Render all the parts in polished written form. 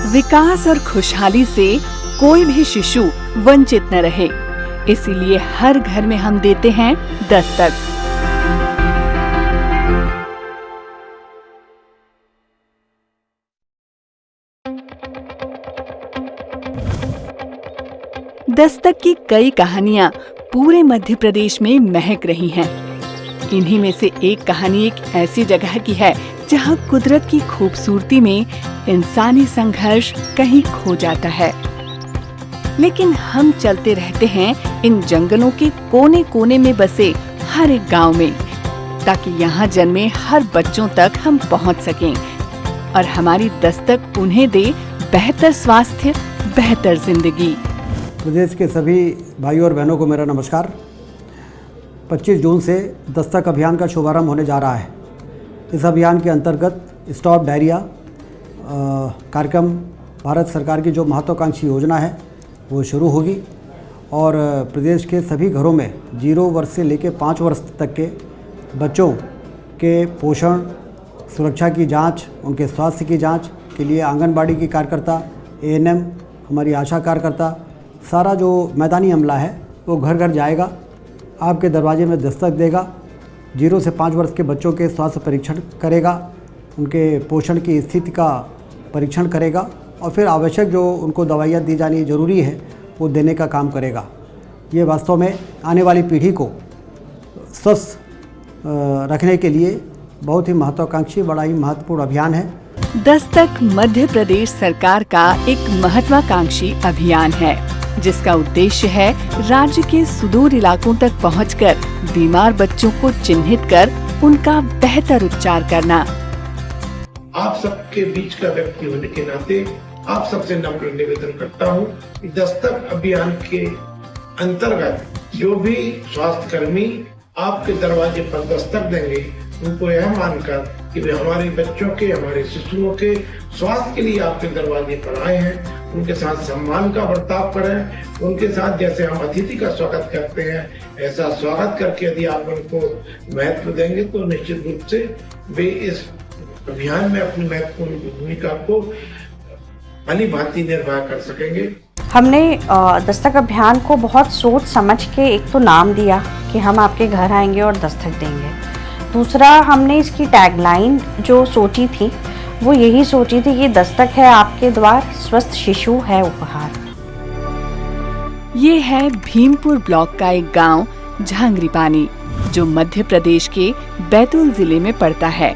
विकास और खुशहाली से कोई भी शिशु वंचित न रहे, इसीलिए हर घर में हम देते हैं दस्तक। दस्तक की कई कहानियां पूरे मध्य प्रदेश में महक रही हैं। इन्हीं में से एक कहानी एक ऐसी जगह की है जहां कुदरत की खूबसूरती में इंसानी संघर्ष कहीं खो जाता है। लेकिन हम चलते रहते हैं इन जंगलों के कोने कोने में बसे हर एक गांव में, ताकि यहाँ जन्मे हर बच्चों तक हम पहुँच सकें और हमारी दस्तक उन्हें दे बेहतर स्वास्थ्य, बेहतर जिंदगी। प्रदेश के सभी भाइयों और बहनों को मेरा नमस्कार। 25 जून से दस्तक अभियान का शुभारंभ होने जा रहा है। इस अभियान के अंतर्गत स्टॉप डायरिया कार्यक्रम भारत सरकार की जो महत्वाकांक्षी योजना है वो शुरू होगी और प्रदेश के सभी घरों में 0 वर्ष से लेकर 5 वर्ष तक के बच्चों के पोषण, सुरक्षा की जांच, उनके स्वास्थ्य की जांच के लिए आंगनबाड़ी की कार्यकर्ता, ANM, हमारी आशा कार्यकर्ता, सारा जो मैदानी अमला है वो घर घर जाएगा, आपके दरवाजे में दस्तक देगा, 0 से 5 वर्ष के बच्चों के स्वास्थ्य परीक्षण करेगा, उनके पोषण की स्थिति का परीक्षण करेगा और फिर आवश्यक जो उनको दवाइयाँ दी जानी ज़रूरी है वो देने का काम करेगा। ये वास्तव में आने वाली पीढ़ी को स्वस्थ रखने के लिए बहुत ही महत्वाकांक्षी, बड़ा ही महत्वपूर्ण अभियान है। दस्तक मध्य प्रदेश सरकार का एक महत्वाकांक्षी अभियान है, जिसका उद्देश्य है राज्य के सुदूर इलाकों तक पहुंचकर बीमार बच्चों को चिन्हित कर उनका बेहतर उपचार करना। आप सबके बीच का व्यक्ति होने के नाते आप सबसे नम्र निवेदन करता हूं कि दस्तक अभियान के अंतर्गत जो भी स्वास्थ्य कर्मी आपके दरवाजे पर दस्तक देंगे, उनको यह मानकर कि वे हमारे बच्चों के, हमारे शिशुओं के स्वास्थ्य के लिए आपके दरवाजे पर आए हैं, उनके साथ सम्मान का बर्ताव करें। उनके साथ जैसे हम अतिथि का स्वागत करते हैं, ऐसा स्वागत करके यदि आप उनको महत्व देंगे तो निश्चित रूप से वे इस अभियान में अपनी महत्वपूर्ण भूमिका को भली भांति निर्वाह कर सकेंगे। हमने दस्तक अभियान को बहुत सोच समझ के एक तो नाम दिया कि हम आपके घर आएंगे और दस्तक देंगे। दूसरा, हमने इसकी टैगलाइन जो सोची थी वो यही सोची थी कि दस्तक है आपके द्वार, स्वस्थ शिशु है उपहार। ये है भीमपुर ब्लॉक का एक गांव झांगरी पानी, जो मध्य प्रदेश के बैतूल जिले में पड़ता है।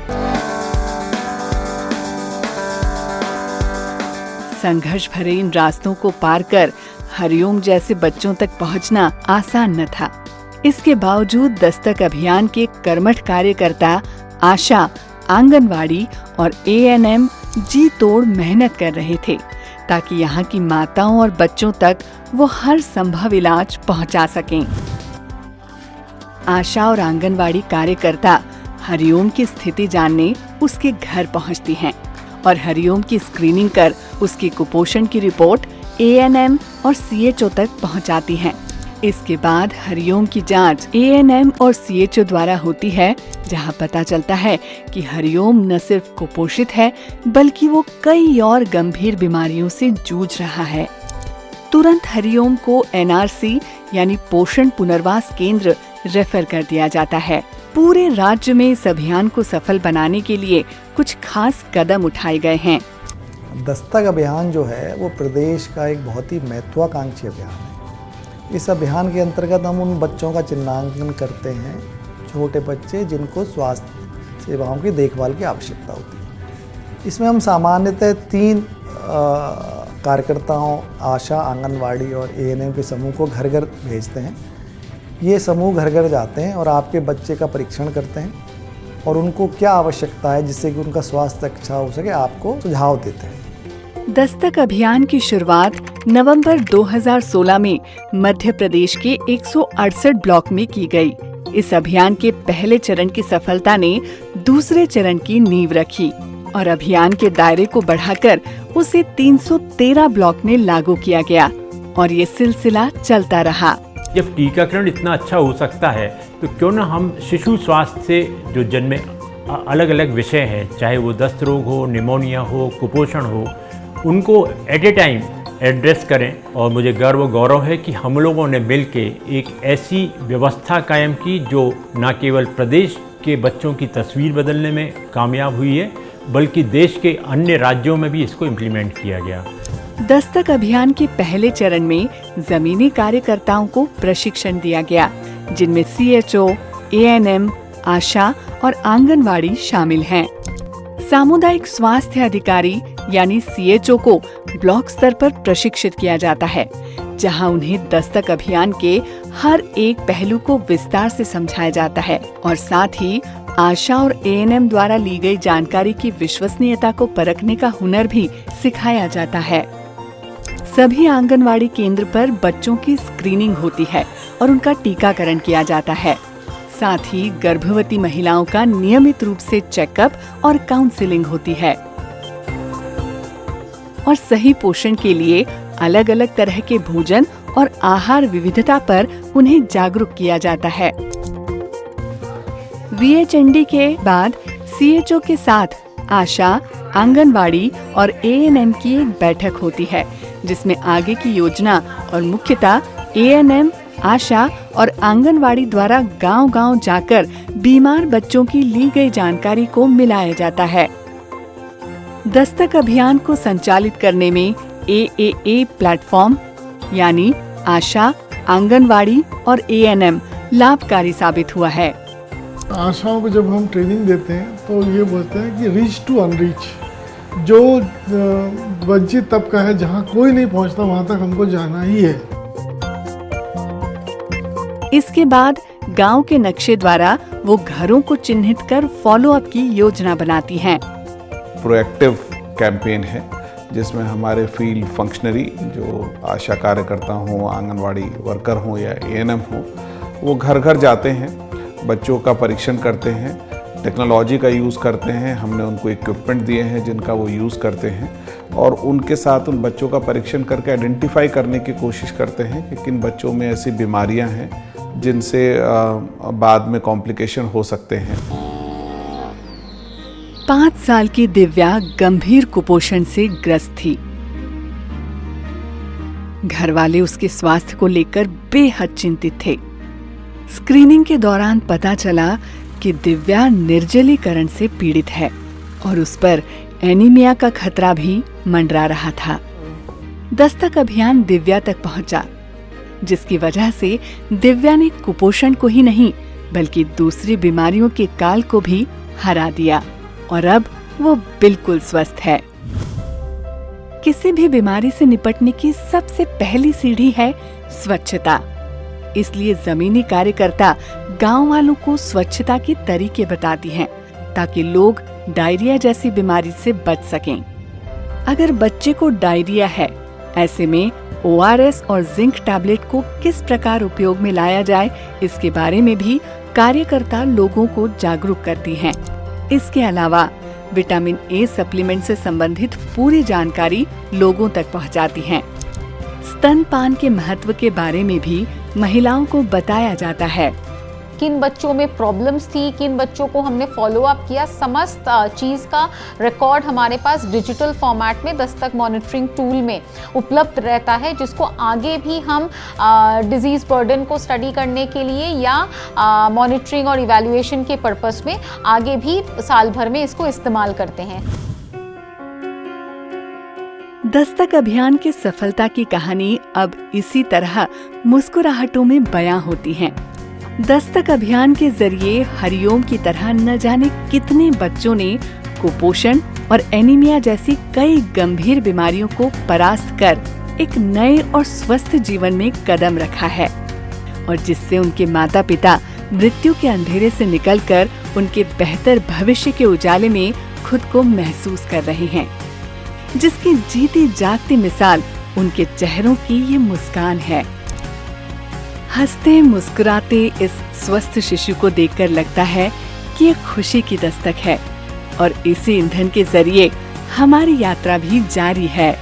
संघर्ष भरे इन रास्तों को पार कर हरिओम जैसे बच्चों तक पहुंचना आसान न था। इसके बावजूद दस्तक अभियान के कर्मठ कार्यकर्ता आशा, आंगनवाड़ी और ANM जी तोड़ मेहनत कर रहे थे, ताकि यहाँ की माताओं और बच्चों तक वो हर संभव इलाज पहुँचा सकें। आशा और आंगनवाड़ी कार्यकर्ता हरिओम की स्थिति जानने उसके घर पहुँचती हैं और हरिओम की स्क्रीनिंग कर उसके कुपोषण की रिपोर्ट ANM और CHO तक पहुँचाती हैं। इसके बाद हरिओम की जांच ANM और CHO द्वारा होती है, जहां पता चलता है कि हरिओम न सिर्फ कुपोषित है बल्कि वो कई और गंभीर बीमारियों से जूझ रहा है। तुरंत हरिओम को NRC यानी पोषण पुनर्वास केंद्र रेफर कर दिया जाता है। पूरे राज्य में इस अभियान को सफल बनाने के लिए कुछ खास कदम उठाए गए हैं। दस्तक अभियान जो है वो प्रदेश का एक बहुत ही महत्वाकांक्षी अभियान है। इस अभियान के अंतर्गत हम उन बच्चों का चिन्हांकन करते हैं, छोटे बच्चे जिनको स्वास्थ्य सेवाओं की देखभाल की आवश्यकता होती है। इसमें हम सामान्यतः 3 कार्यकर्ताओं, आशा, आंगनवाड़ी और ANM के समूह को घर घर भेजते हैं। ये समूह घर घर जाते हैं और आपके बच्चे का परीक्षण करते हैं और उनको क्या आवश्यकता है जिससे कि उनका स्वास्थ्य अच्छा हो सके, आपको सुझाव देते हैं। दस्तक अभियान की शुरुआत नवंबर 2016 में मध्य प्रदेश के 168 ब्लॉक में की गई। इस अभियान के पहले चरण की सफलता ने दूसरे चरण की नींव रखी और अभियान के दायरे को बढ़ाकर उसे 313 ब्लॉक में लागू किया गया और ये सिलसिला चलता रहा। जब टीकाकरण इतना अच्छा हो सकता है तो क्यों न हम शिशु स्वास्थ्य से जो जन्मे अलग अलग विषय हैं, चाहे वो दस्त रोग हो, निमोनिया हो, कुपोषण हो, उनको एट ए टाइम एड्रेस करें। और मुझे गर्व गौरव है कि हम लोगों ने मिलके एक ऐसी व्यवस्था कायम की जो न केवल प्रदेश के बच्चों की तस्वीर बदलने में कामयाब हुई है, बल्कि देश के अन्य राज्यों में भी इसको इम्प्लीमेंट किया गया। दस्तक अभियान के पहले चरण में जमीनी कार्यकर्ताओं को प्रशिक्षण दिया गया, जिनमें CHO, ANM, आशा और आंगनवाड़ी शामिल हैं। सामुदायिक स्वास्थ्य अधिकारी यानी CHO को ब्लॉक स्तर पर प्रशिक्षित किया जाता है, जहां उन्हें दस्तक अभियान के हर एक पहलू को विस्तार से समझाया जाता है और साथ ही आशा और ANM द्वारा ली गई जानकारी की विश्वसनीयता को परखने का हुनर भी सिखाया जाता है। सभी आंगनवाड़ी केंद्र पर बच्चों की स्क्रीनिंग होती है और उनका टीकाकरण किया जाता है। साथ ही गर्भवती महिलाओं का नियमित रूप से चेकअप और काउंसलिंग होती है और सही पोषण के लिए अलग अलग तरह के भोजन और आहार विविधता पर उन्हें जागरूक किया जाता है। VHND के बाद CHO के साथ आशा, आंगनवाड़ी और ANM की एक बैठक होती है, जिसमें आगे की योजना और मुख्यतः ANM, आशा और आंगनवाड़ी द्वारा गांव-गांव जाकर बीमार बच्चों की ली गई जानकारी को मिलाया जाता है। दस्तक अभियान को संचालित करने में AAA प्लेटफॉर्म यानी आशा, आंगनवाड़ी और ANM लाभकारी साबित हुआ है। आशाओं को जब हम ट्रेनिंग देते हैं तो ये बोलते हैं कि रीच टू अनरीच, जो वंचित तबका है, जहाँ कोई नहीं पहुँचता वहाँ तक हमको जाना ही है। इसके बाद गांव के नक्शे द्वारा वो घरों को चिन्हित कर फॉलो अप की योजना बनाती हैं। प्रोएक्टिव कैंपेन है जिसमें हमारे फील्ड फंक्शनरी जो आशा कार्यकर्ता हों, आंगनवाड़ी वर्कर हों या ANM हो, वो घर घर जाते हैं, बच्चों का परीक्षण करते हैं, टेक्नोलॉजी का यूज़ करते हैं। हमने उनको इक्विपमेंट दिए हैं जिनका वो यूज़ करते हैं और उनके साथ उन बच्चों का परीक्षण करके आइडेंटिफाई करने की कोशिश करते हैं कि किन बच्चों में ऐसी बीमारियां हैं जिनसे बाद में कॉम्प्लिकेशन हो सकते हैं। 5 साल की दिव्या गंभीर कुपोषण से ग्रस्त थी। घर वाले उसके स्वास्थ्य को लेकर बेहद चिंतित थे। स्क्रीनिंग के दौरान पता चला कि दिव्या निर्जलीकरण से पीड़ित है और उस पर एनीमिया का खतरा भी मंडरा रहा था। दस्तक अभियान दिव्या तक पहुंचा, जिसकी वजह से दिव्या ने कुपोषण को ही नहीं बल्कि दूसरी बीमारियों के काल को भी हरा दिया और अब वो बिल्कुल स्वस्थ है। किसी भी बीमारी से निपटने की सबसे पहली सीढ़ी है स्वच्छता। इसलिए जमीनी कार्यकर्ता गांव वालों को स्वच्छता के तरीके बताती हैं ताकि लोग डायरिया जैसी बीमारी से बच सकें। अगर बच्चे को डायरिया है, ऐसे में ORS और जिंक टैबलेट को किस प्रकार उपयोग में लाया जाए, इसके बारे में भी कार्यकर्ता लोगों को जागरूक करती हैं। इसके अलावा विटामिन A सप्लीमेंट से संबंधित पूरी जानकारी लोगों तक पहुंचाती हैं। स्तनपान के महत्व के बारे में भी महिलाओं को बताया जाता है। किन बच्चों में प्रॉब्लम्स थी, किन बच्चों को हमने फॉलो अप किया, समस्त चीज़ का रिकॉर्ड हमारे पास डिजिटल फॉर्मेट में दस्तक मॉनिटरिंग टूल में उपलब्ध रहता है, जिसको आगे भी हम डिजीज़ बर्डन को स्टडी करने के लिए या मॉनिटरिंग और इवैल्यूएशन के पर्पस में आगे भी साल भर में इसको इस्तेमाल करते हैं। दस्तक अभियान की सफलता की कहानी अब इसी तरह मुस्कुराहटों में बयां होती है। दस्तक अभियान के जरिए हरिओम की तरह न जाने कितने बच्चों ने कुपोषण और एनीमिया जैसी कई गंभीर बीमारियों को परास्त कर एक नए और स्वस्थ जीवन में कदम रखा है और जिससे उनके माता पिता मृत्यु के अंधेरे से निकलकर उनके बेहतर भविष्य के उजाले में खुद को महसूस कर रहे हैं, जिसकी जीती जागती मिसाल उनके चेहरों की ये मुस्कान है। हंसते मुस्कुराते इस स्वस्थ शिशु को देखकर लगता है कि ये खुशी की दस्तक है और इसी ईंधन के जरिए हमारी यात्रा भी जारी है।